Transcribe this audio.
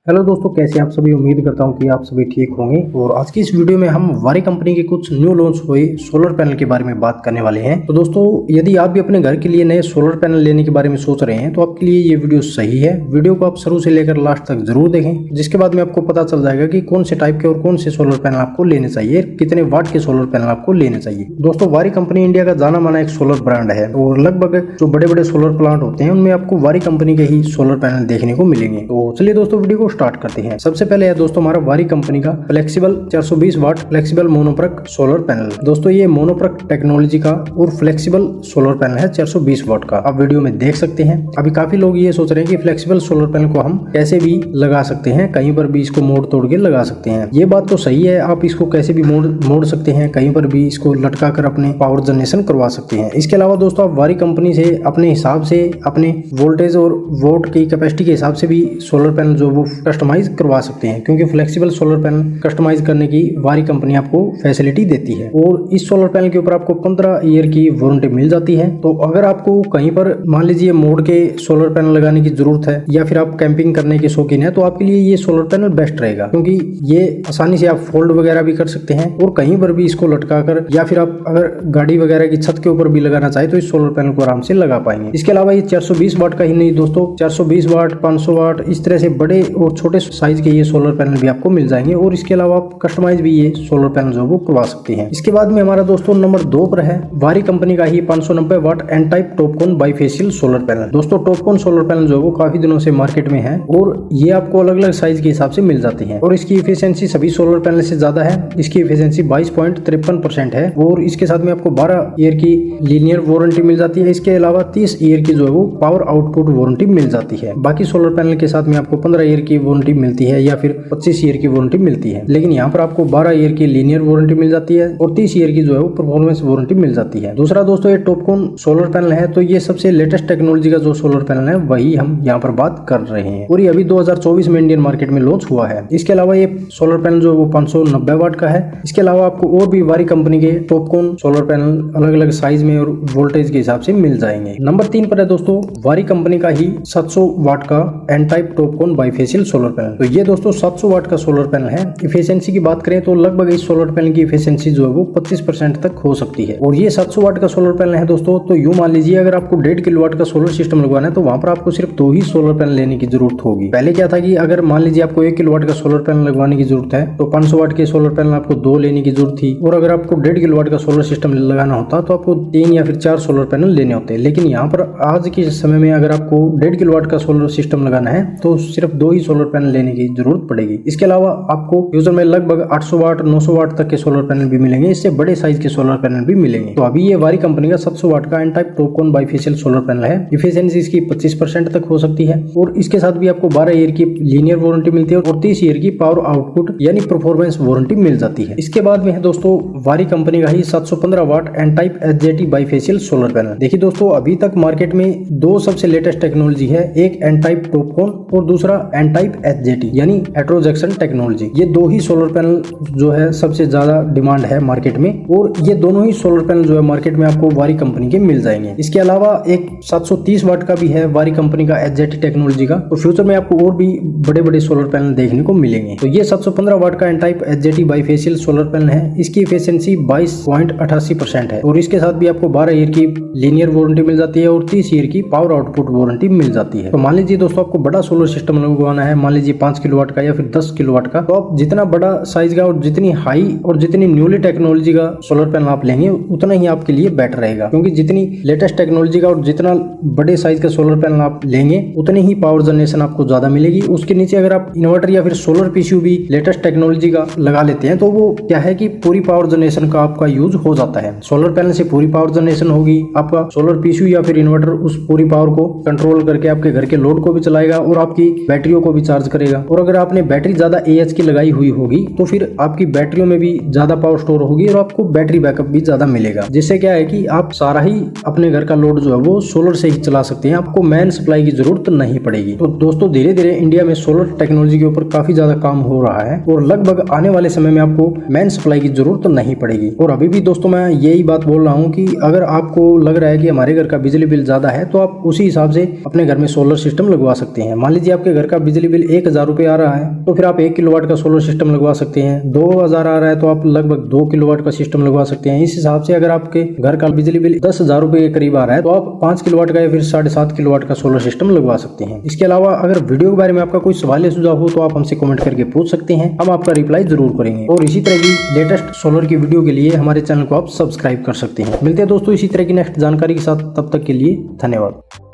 Hello दोस्तों, कैसे आप सभी। उम्मीद करता हूं कि आप सभी ठीक होंगे। और आज की इस वीडियो में हम वारी कंपनी के कुछ न्यू लॉन्च हुए सोलर पैनल के बारे में बात करने वाले हैं। तो दोस्तों, यदि आप भी अपने घर के लिए नए सोलर पैनल लेने के बारे में सोच रहे हैं तो आपके लिए ये वीडियो सही है। वीडियो को आप शुरू से लेकर लास्ट तक जरूर देखें, जिसके बाद में आपको पता चल जाएगा कि कौन से टाइप के और कौन से सोलर पैनल आपको लेने चाहिए, कितने वाट के सोलर पैनल आपको लेने चाहिए। दोस्तों, वारी कंपनी इंडिया का जाना माना एक सोलर ब्रांड है और लगभग जो बड़े बड़े सोलर प्लांट होते हैं उनमें आपको वारी कंपनी के ही सोलर पैनल देखने को मिलेंगे। तो चलिए दोस्तों, वीडियो को स्टार्ट करते हैं। सबसे पहले है दोस्तों हमारा वारी कंपनी का फ्लेक्सिबल 420 वाट फ्लेक्सिबल मोनोप्रक सोलर पैनल। दोस्तों, ये मोनोप्रक टेक्नोलॉजी का और फ्लेक्सिबल सोलर पैनल है 420 वाट का। आप वीडियो में देख सकते हैं। अभी काफी लोग ये सोच रहे हैं कि फ्लेक्सिबल सोलर पैनल को हम कैसे भी लगा सकते हैं, कहीं पर भी इसको मोड़ तोड़ के लगा सकते हैं। ये बात तो सही है, आप इसको कैसे भी मोड़ सकते हैं, कहीं पर भी इसको लटका कर अपने पावर जनरेशन करवा सकते हैं। इसके अलावा दोस्तों, आप वारी कंपनी से अपने हिसाब से अपने वोल्टेज और वोट की कैपेसिटी के हिसाब से भी सोलर पैनल जो वो कस्टमाइज करवा सकते हैं, क्योंकि फ्लेक्सिबल सोलर पैनल कस्टमाइज करने की वारी कंपनी आपको फैसिलिटी देती है। और इस सोलर पैनल के ऊपर आपको 15 ईयर की वारंटी मिल जाती है। तो अगर आपको कहीं पर मान लीजिए मोड़ के सोलर पैनल लगाने की जरूरत है या फिर आप कैंपिंग करने के शौकीन है, तो आपके लिए ये सोलर पैनल बेस्ट रहेगा, क्योंकि ये आसानी से आप फोल्ड वगैरह भी कर सकते हैं और कहीं पर भी इसको लटका कर, या फिर आप अगर गाड़ी वगैरह की छत के ऊपर भी लगाना चाहे तो इस सोलर पैनल को आराम से लगा पाएंगे। इसके अलावा ये 420 वाट का ही नहीं दोस्तों, 420 वाट 500 वाट इस तरह से बड़े और छोटे साइज के ये सोलर पैनल भी आपको मिल जाएंगे। और इसके अलावा आप कस्टमाइज भी ये सोलर पैनल जो वो करवा सकते हैं। इसके बाद में हमारा दोस्तों नंबर 2 पर है वारी कंपनी का ही 590 watt N type TOPCon bifacial solar panel. दोस्तों, टॉपकॉन सोलर पैनल जो वो काफी दिनों से मार्केट में है और ये आपको अलग अलग साइज के हिसाब से मिल जाते हैं। और इसकी इफिशियंसी सभी सोलर पैनल से ज्यादा है। इसकी इफिशियंसी 22.53% है और इसके साथ में आपको 12 ईयर की लीनियर वारंटी मिल जाती है। इसके अलावा 30 ईयर की जो है वो पावर आउटपुट वारंटी मिल जाती है। बाकी सोलर पैनल के साथ में आपको 15 ईयर की वारंटी मिलती है या फिर 25 ईयर की वारंटी मिलती है, लेकिन यहाँ पर आपको 12 ईयर की लीनियर वारंटी मिल जाती है और 30 ईयर की जो है वो परफॉर्मेंस वारंटी मिल जाती है। दूसरा दोस्तों, ये टॉपकॉन सोलर पैनल है, तो ये सबसे लेटेस्ट टेक्नोलॉजी का जो सोलर पैनल है वही हम यहाँ पर बात कर रहे हैं और ये अभी 2024 में इंडियन मार्केट में लॉन्च हुआ है। इसके अलावा ये सोलर पैनल जो वो 590 वाट का है। इसके अलावा आपको और भी वारी कंपनी के टॉपकॉन सोलर पैनल अलग अलग साइज में और वोल्टेज के हिसाब से मिल जाएंगे। नंबर 3 पर है दोस्तों वारी कंपनी का ही 700 वाट का N type TOPCon bifacial solar panel. तो ये दोस्तों 700 वाट का सोलर पैनल है। इफिशियंसी की बात करें तो लगभग इस सोलर पैनल की इफिशियंसी जो है वो 25% तक हो सकती है। और ये 700 वाट का सोलर पैनल है दोस्तों। तो यूं मान लीजिए अगर आपको 1.5 किलोवाट का सोलर सिस्टम लगवाना है तो वहां पर आपको सिर्फ 2 ही सोलर पैनल लेने की जरूरत होगी। पहले क्या था कि अगर मान लीजिए आपको 1 किलोवाट का सोलर पैनल लगवाने की जरूरत है तो 500 वाट के सोलर पैनल आपको 2 लेने की जरूरत थी। और अगर आपको 1.5 किलोवाट का सोलर सिस्टम लगाना होता तो आपको 3 या फिर 4 सोलर पैनल लेने होते। लेकिन यहाँ पर आज के समय में अगर आपको 1.5 किलोवाट का सोलर सिस्टम लगाना है तो सिर्फ 2 ही सोलर पैनल लेने की जरूरत पड़ेगी। इसके अलावा आपको यूजर में लगभग 800 वाट 900 वाट तक के सोलर पैनल भी मिलेंगे। इससे बड़े साइज के सोलर पैनल भी मिलेंगे। तो अभी ये वारी कंपनी का 700 वाट का N type TOPCon bifacial solar panel है। इफिशियंसी इसकी 25% तक हो सकती है और इसके साथ भी आपको 12 ईयर की लीनियर वारंटी मिलती है और 30 ईयर की पावर आउटपुट यानी परफॉर्मेंस वारंटी मिल जाती है। इसके बाद में है दोस्तों वारी कंपनी का ही 715 watt N type HJT bifacial solar panel. देखिए दोस्तों, अभी तक मार्केट में 2 सबसे लेटेस्ट टेक्नोलॉजी है, एक एन टाइप टॉपकॉन और दूसरा एन टाइप एचजेटी यानी हेटेरोजंक्शन टेक्नोलॉजी। ये 2 ही सोलर पैनल जो है सबसे ज्यादा डिमांड है मार्केट में और ये दोनों ही सोलर पैनल जो है मार्केट में आपको वारी कंपनी के मिल जाएंगे। इसके अलावा एक 730 वाट का भी है वारी कंपनी का एचजेटी टेक्नोलॉजी का। तो फ्यूचर में आपको और भी बड़े बड़े सोलर पैनल देखने को मिलेंगे। तो ये 715 वाट का N type HJT bifacial solar panel है। इसकी एफिशिएंसी 22.88% है और इसके साथ भी आपको 12 ईयर की लीनियर वारंटी मिल जाती है और 30 ईयर की पावर आउटपुट वारंटी मिल जाती है। तो मान लीजिए दोस्तों आपको बड़ा सोलर सिस्टम लगवाना है, मान लीजिए 5 किलोवाट का या फिर 10 किलोवाट का, तो आप जितना बड़ा साइज का और जितनी हाई और जितनी न्यूली टेक्नोलॉजी का सोलर पैनल आप लेंगे उतना ही आपके लिए बेटर रहेगा, क्योंकि जितनी लेटेस्ट टेक्नोलॉजी का और जितना बड़े साइज का सोलर पैनल आप लेंगे उतनी ही पावर जनरेशन आपको ज्यादा मिलेगी। उसके नीचे अगर आप इन्वर्टर या फिर सोलर पीसीयू भी लेटेस्ट टेक्नोलॉजी का लगा लेते हैं तो वो क्या है कि पूरी पावर जनरेशन का आपका यूज हो जाता है। सोलर पैनल से पूरी पावर जनरेशन होगी, आपका सोलर पीसीयू या फिर इन्वर्टर उस पूरी पावर को कंट्रोल करके आपके घर के लोड को भी चलाएगा और आपकी बैटरियों को भी चार्ज करेगा। और अगर आपने बैटरी ज्यादा एएच की लगाई हुई होगी तो फिर आपकी बैटरियों में भी ज्यादा पावर स्टोर होगी और आपको बैटरी बैकअप भी ज्यादा मिलेगा, जिससे क्या है कि आप सारा ही अपने घर का लोड जो है वो सोलर से ही चला सकते हैं। आपको मेन सप्लाई की जरूरत नहीं पड़ेगी। तो दोस्तों, धीरे धीरे इंडिया में सोलर टेक्नोलॉजी के ऊपर काफी ज्यादा काम हो रहा है और लगभग आने वाले समय में आपको मेन सप्लाई की जरूरत नहीं पड़ेगी। और अभी भी दोस्तों मैं यही बात बोल रहा हूँ कि अगर आपको लग रहा है कि हमारे घर का बिजली बिल ज्यादा है तो आप उसी हिसाब से अपने घर में सोलर सिस्टम लगवा सकते हैं। मान लीजिए आपके घर का बिजली बिल बिल 1000 रुपये आ रहा है तो फिर आप 1 किलोवाट का सोलर सिस्टम लगवा सकते हैं। 2000 आ रहा है तो आप लगभग 2 किलोवाट का सिस्टम लगवा सकते हैं। इस हिसाब से अगर आपके घर का बिजली बिल 10,000 रुपये के करीब आ रहा है तो आप 5 किलोवाट का या फिर 7.5 किलोवाट का सोलर सिस्टम लगवा सकते हैं। इसके अलावा अगर वीडियो के बारे में आपका कोई सवाल या सुझाव हो तो आप हमसे कमेंट करके पूछ सकते हैं, हम आपका रिप्लाई जरूर करेंगे। और इसी तरह की लेटेस्ट सोलर की वीडियो के लिए हमारे चैनल को आप सब्सक्राइब कर सकते हैं। मिलते हैं दोस्तों इसी तरह की नेक्स्ट जानकारी के साथ, तब तक के लिए धन्यवाद।